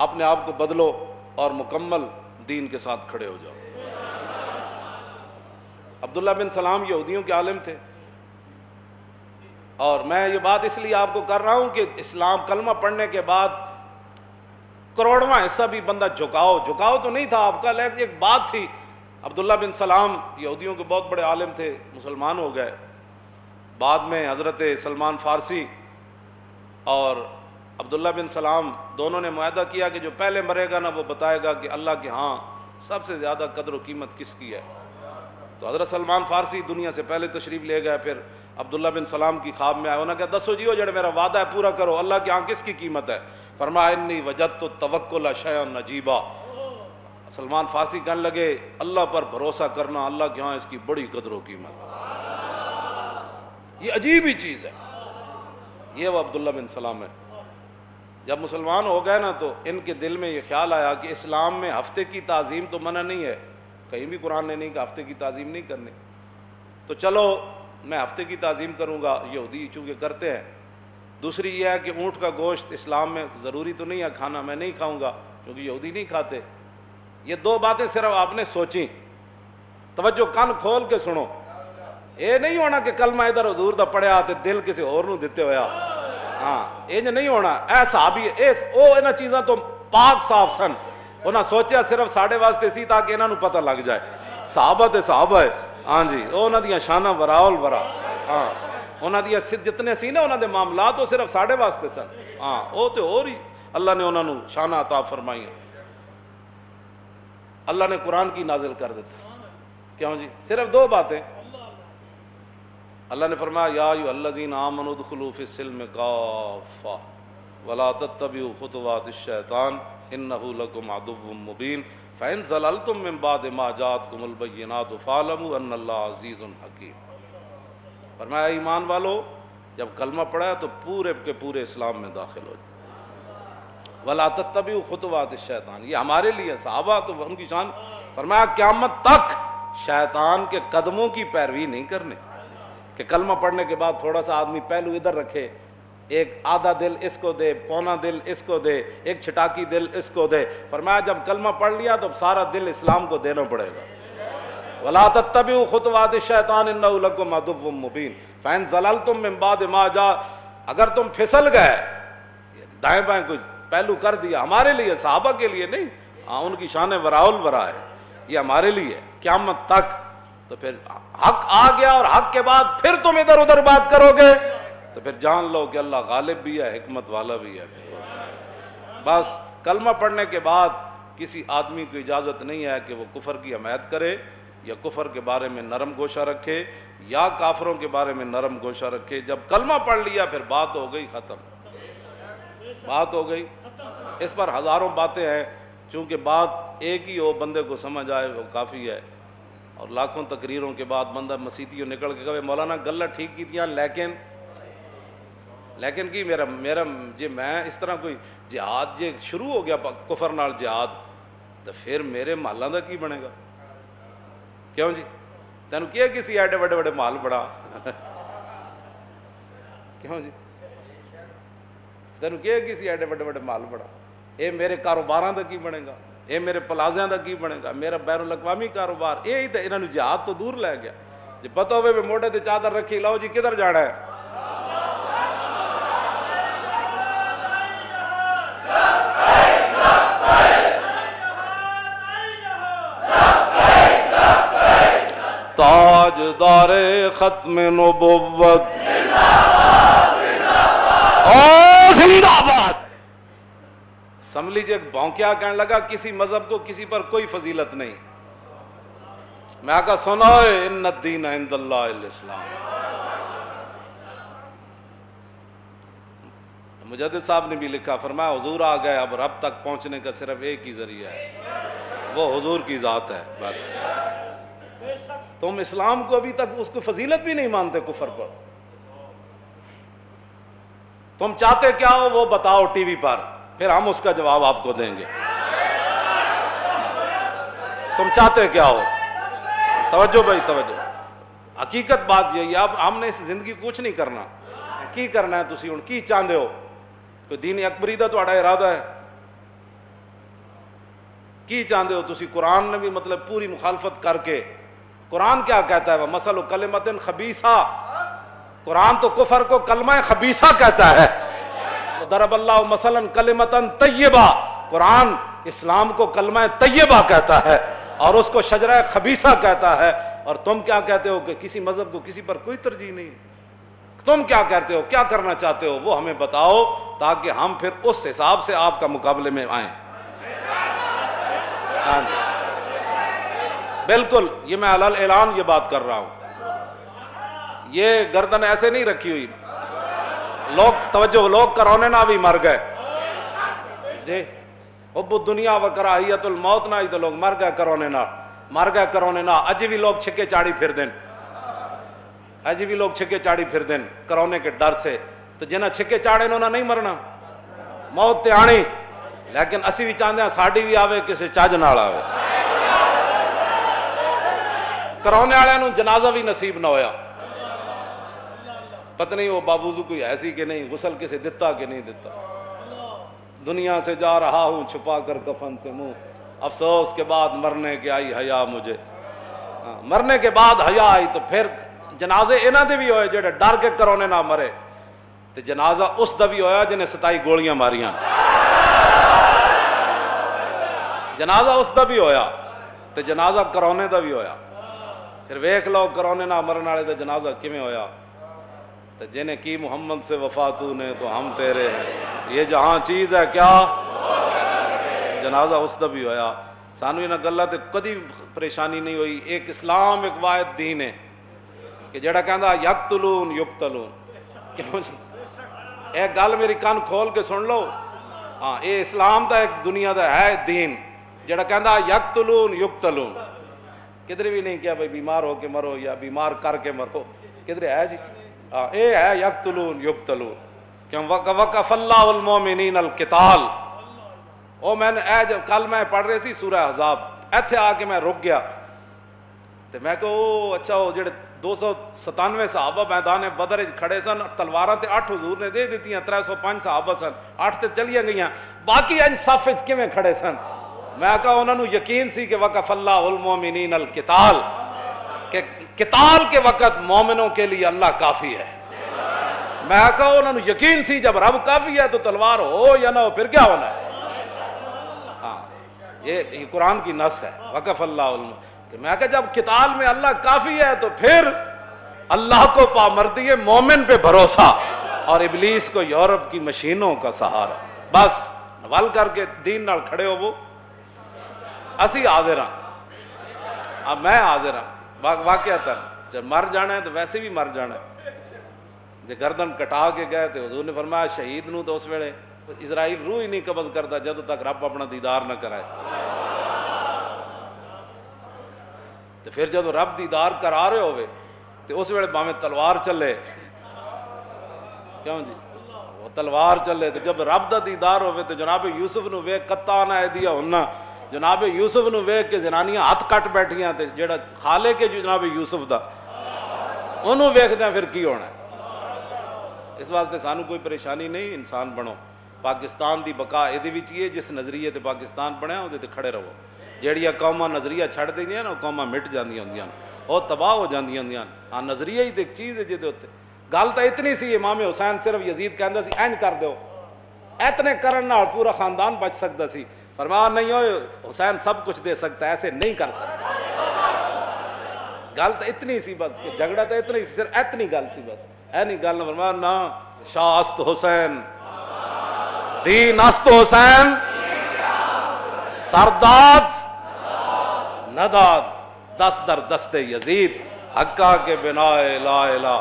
اپنے آپ کو بدلو اور مکمل دین کے ساتھ کھڑے ہو جاؤ۔ عبداللہ بن سلام یہودیوں کے عالم تھے، اور میں یہ بات اس لیے آپ کو کر رہا ہوں کہ اسلام کلمہ پڑھنے کے بعد کروڑواں حصہ بھی بندہ جھکاؤ تو نہیں تھا آپ کا، لیکن ایک بات تھی۔ عبداللہ بن سلام یہودیوں کے بہت بڑے عالم تھے، مسلمان ہو گئے۔ بعد میں حضرت سلمان فارسی اور عبداللہ بن سلام دونوں نے معاہدہ کیا کہ جو پہلے مرے گا نا وہ بتائے گا کہ اللہ کے ہاں سب سے زیادہ قدر و قیمت کس کی ہے۔ تو حضرت سلمان فارسی دنیا سے پہلے تشریف لے گئے، پھر عبداللہ بن سلام کی خواب میں آئے، انہوں نے کہا دسو جیو جڑے میرا وعدہ ہے پورا کرو، اللہ کے ہاں کس کی قیمت ہے؟ فرمایا انی وجدت التوکل شیئا عجیبا۔ سلمان فارسی کہنے لگے اللہ پر بھروسہ کرنا اللہ کے ہاں اس کی بڑی قدر و قیمت ہے، یہ عجیب ہی چیز ہے۔ یہ وہ عبداللہ بن سلام ہے۔ جب مسلمان ہو گئے نا تو ان کے دل میں یہ خیال آیا کہ اسلام میں ہفتے کی تعظیم تو منع نہیں ہے، کہیں بھی قرآن نے نہیں کہا ہفتے کی تعظیم نہیں کرنی، تو چلو میں ہفتے کی تعظیم کروں گا، یہودی چونکہ کرتے ہیں۔ دوسری یہ ہے کہ اونٹ کا گوشت اسلام میں ضروری تو نہیں ہے کھانا، میں نہیں کھاؤں گا کیونکہ یہودی نہیں کھاتے۔ یہ دو باتیں صرف آپ نے سوچیں، توجہ کان کھول کے سنو۔ یہ نہیں ہونا کہ کلمہ ادھر حضور دا پڑھیا تے دل کسی اور نو دیتے ہویا، ہاں یہ نہیں ہونا۔ اے صحابی انہاں چیزاں تو پاک صاف سن، انہاں سوچیا صرف ساڈے واسطے سی تاکہ انہاں نو پتہ لگ جائے صحابہ تے صحابہ ہے، ہاں جی، انہاں دیاں شاناں وراء الورا، ہاں انہاں دیاں جتنے سی نا انہاں دے معاملات وہ صرف ساڈے واسطے سن، ہاں وہ تے اور ہی اللہ نے انہاں نو شاناں عطا فرمائی ہیں۔ اللہ نے قرآن کی نازل کر دیتا، کیوں جی؟ صرف دو باتیں۔ اللہ نے فرمایا یا ایھا الذین آمنوا ادخلوا فی السلم کافۃ ولا تتبعوا خطوات الشیطان انہ لکم عدو مبین فإن زللتم من بعد ما جاءتکم البینات فاعلموا ان اللہ عزیز حکیم۔ فرمایا ایمان والو جب کلمہ پڑھا تو پورے کے پورے اسلام میں داخل ہو جائے۔ ولا تتبعوا خطوات الشیطان، یہ ہمارے لیے صحابہ تو ان کی شان، فرمایا قیامت تک شیطان کے قدموں کی پیروی نہیں کرنے، کہ کلمہ پڑھنے کے بعد تھوڑا سا آدمی پہلو ادھر رکھے، ایک آدھا دل اس کو دے، پونا دل اس کو دے، ایک چھٹاکی دل اس کو دے۔ فرمایا جب کلمہ پڑھ لیا تو سارا دل اسلام کو دینا پڑے گا۔ ولا تتبعوا خطوات الشیطان انہ لکم عدو مبین فإن زللتم من بعد ما جاء، اگر تم پھسل گئے، دائیں بائیں کچھ پہلو کر دیا، ہمارے لیے صحابہ کے لیے نہیں، ہاں ان کی شان وراء الورا ہے، یہ ہمارے لیے قیامت تک۔ تو پھر حق آ گیا اور حق کے بعد پھر تم ادھر ادھر بات کرو گے تو پھر جان لو کہ اللہ غالب بھی ہے، حکمت والا بھی ہے۔ بس کلمہ پڑھنے کے بعد کسی آدمی کو اجازت نہیں ہے کہ وہ کفر کی حمایت کرے یا کفر کے بارے میں نرم گوشہ رکھے یا کافروں کے بارے میں نرم گوشہ رکھے۔ جب کلمہ پڑھ لیا پھر بات ہو گئی ختم، بات ہو گئی۔ اس پر ہزاروں باتیں ہیں، چونکہ بات ایک ہی ہو بندے کو سمجھ آئے وہ کافی ہے، اور لاکھوں تقریروں کے بعد بندہ مسیتیوں نکل کے کہے مولانا گلہ ٹھیک کی تھیاں لیکن کی میرا جی میں اس طرح کوئی جہاد جے شروع ہو گیا کفر نال جہاد تو پھر میرے محلاں دا کی بنے گا؟ کیوں جی تینوں کیا کسی ایڈے بڑے بڑے محل بڑا کیوں جی تینوں کیا کسی ایڈے بڑے بڑے محل بڑا؟ اے میرے کاروباراں دا کی بنے گا؟ اے میرے پلازیاں دا کی بنے گا؟ میرا بین الاقوامی کاروبار یہ ہی تو انہوں نے جہاد تو دور لے گیا۔ جی پتہ ہوئے بھی موڑے تے چادر رکھی لاؤ جی کدھر جانا ہے؟ تاجدار ختم نبوت زندہ باد۔ اسمبلی جی بھونکیا کہنے لگا کسی مذہب کو کسی پر کوئی فضیلت نہیں۔ میں کہا سنو ان الدین عند اللہ الاسلام۔ مجدد صاحب نے بھی لکھا، فرمایا حضور آ گئے، اب رب تک پہنچنے کا صرف ایک ہی ذریعہ ہے، وہ حضور کی ذات ہے۔ بس تم اسلام کو ابھی تک اس کو فضیلت بھی نہیں مانتے کفر پر۔ تم چاہتے کیا ہو وہ بتاؤ ٹی وی پر، پھر ہم اس کا جواب آپ کو دیں گے۔ تم چاہتے کیا ہو؟ توجہ بھائی توجہ، حقیقت بات یہی ہے۔ اب ہم نے اس زندگی کچھ نہیں کرنا، کی کرنا ہے تسی ہن کی چاہتے ہو؟ کوئی دین اکبری دا تہاڈا ارادہ ہے؟ کی چاہتے ہو تسی؟ قرآن نے بھی مطلب پوری مخالفت کر کے، قرآن کیا کہتا ہے؟ وَمَثَلُ كَلِمَةٍ خَبِيثَةٍ، قرآن تو کفر کو کلمہ خبیثہ کہتا ہے. ضرب اللہ مثلا کلمۃ طیبہ، قرآن اسلام کو کلمہ طیبہ کہتا ہے اور اس کو شجرہ خبیثہ کہتا ہے. اور تم کیا کہتے ہو کہ کسی مذہب کو کسی پر کوئی ترجیح نہیں؟ تم کیا کہتے ہو، کیا کرنا چاہتے ہو، وہ ہمیں بتاؤ تاکہ ہم پھر اس حساب سے آپ کا مقابلے میں آئیں. ہاں جی بالکل، یہ میں علل اعلان یہ بات کر رہا ہوں. یہ گردن ایسے نہیں رکھی ہوئی. لوگ توجہ، لوگ کرونے نہ بھی مر گئے جی. حب الدنیا و کراہیت الموت نہ ہی تو لوگ مر گئے کرونے نہ، مر گئے کرونے نہ. اج بھی لوگ چھکے چاڑی پھر دین، اج بھی لوگ چھکے چاڑی پھر دین کرونے کے ڈر سے. تو جنہیں چھکے چاڑے انہوں نے نہیں مرنا، موت تے آنی. لیکن اسی بھی چاہتے ہیں ساڑی بھی آوے کسی چاج نال آوے. کرونے والے نوں جنازہ بھی نصیب نہ ہویا. پتہ نہیں وہ بابوزو کوئی ایسی کہ نہیں، غسل کسے دیتا کہ نہیں دیتا. دنیا سے جا رہا ہوں چھپا کر کفن سے منہ، افسوس کے بعد مرنے کے آئی حیا مجھے. مرنے کے بعد حیا آئی. تو پھر جنازے انہاں دے بھی ہوئے جڑے ڈر کے کرونے نہ مرے، تے جنازہ اس دا بھی ہویا جنہیں 27 گولیاں ماریاں. جنازہ اس دا بھی ہویا تے جنازہ کرونے دا بھی ہویا. پھر ویکھ لو کرونے نہ مرن والے دا جنازہ کیویں ہویا. تو جنہیں کی محمد سے وفا تو نے تو ہم تیرے ہیں، یہ جہاں چیز ہے کیا، جنازہ اس دا بھی ہویا. سانو انہاں گلاں تے کدی پریشانی نہیں ہوئی. ایک اسلام ایک واحد دین ہے کہ جڑا کہندا یقتلون یقتلون. کیوں جی ایک گل میری کان کھول کے سن لو. ہاں یہ اسلام دا ایک دنیا دا ہے دین جڑا کہندا یقتلون یقتلون. کدھر بھی نہیں کیا بھائی بیمار ہو کے مرو یا بیمار کر کے مرو، کدھر ہے جی؟ اے ہے یقتلون یقتلون. کیوں؟ وقف اللہ المومنین القتال. او میں نے اے جب کل میں پڑھ رہی سی سورہ احزاب، ایتھے آ کے میں رک گیا تے میں کہ او اچھا وہ جڑے 297 صحابہ میدان بدر وچ کھڑے سن، تلواراں تے 8 حضور نے دے دتیاں، 305 صحابہ سن، 8 تے چلیاں گئیاں، باقی ان صف وچ کیویں کھڑے سن؟ میں کہا انہوں نے یقین سی کہ وقف اللہ المومنین القتال، کہ قتال کے وقت مومنوں کے لیے اللہ کافی ہے. میں کہا انہوں نے یقین سی جب رب کافی ہے تو تلوار ہو یا نہ ہو پھر کیا ہونا ہے. ہاں یہ قرآن کی نص ہے وقف اللہ کہ میں کہا جب قتال میں اللہ کافی ہے تو پھر اللہ کو پامردی مومن پہ بھروسہ اور ابلیس کو یورپ کی مشینوں کا سہارا. بس نوال کر کے دین نال کھڑے ہو. وہ اسی حاضر ہاں، اب میں حاضر ہاں واقعتاً. جب مر جانا ہے تو ویسے بھی مر جانا ہے. جب گردن کٹا کے گئے تو حضور نے فرمایا شہید نو تو اس ویلے اسرائیل روح ہی نہیں قبض کرتا جب تک رب اپنا دیدار نہ کرائے. تو پھر جب رب دیدار کرا رہے ہوئے تو اس ویلے باویں تلوار چلے، کیوں جی وہ تلوار چلے. تو جب رب دا دیدار ہوئے تو جناب یوسف نو ویکھ قطعنا ایدیا ہننا، جناب یوسف نو ویکھ کے زنانیاں ہاتھ کٹ بیٹھیاں تے جڑا خالے کے جناب یوسف دا انہوں ویکھدے پھر کی ہونا ہے. اس واسطے سانو کوئی پریشانی نہیں، انسان بنو. پاکستان دی بقا یہ بھی جس نظریے تے پاکستان بنیا وہ تے رہو. جہڑیاں قوماں نظریہ چھڑ دینیاں نا وہ قوماں مٹ جاندیاں ہوندیاں، وہ تباہ ہو جاندیاں ہوندیاں. ہاں نظریہ ہی تے ایک چیز ہے جہدے اوتے گل تو اتنی سی. امام حسین صرف یزید کہندا سی اینج کر دیو، اتنے کرن نال پورا خاندان بچ سکتا سی. فرمایا نہیں ہوئے حسین سب کچھ دے سکتا ہے، ایسے نہیں کر سکتا. گل تو اتنی سی بس کہ جھگڑا تو اتنی سی، صرف اتنی گل سی بس. اینی گل نہ فرمایا نا شاہ است حسین دین است حسین سرداد نداد دست در دست یزید حقا کے بنا لا الہ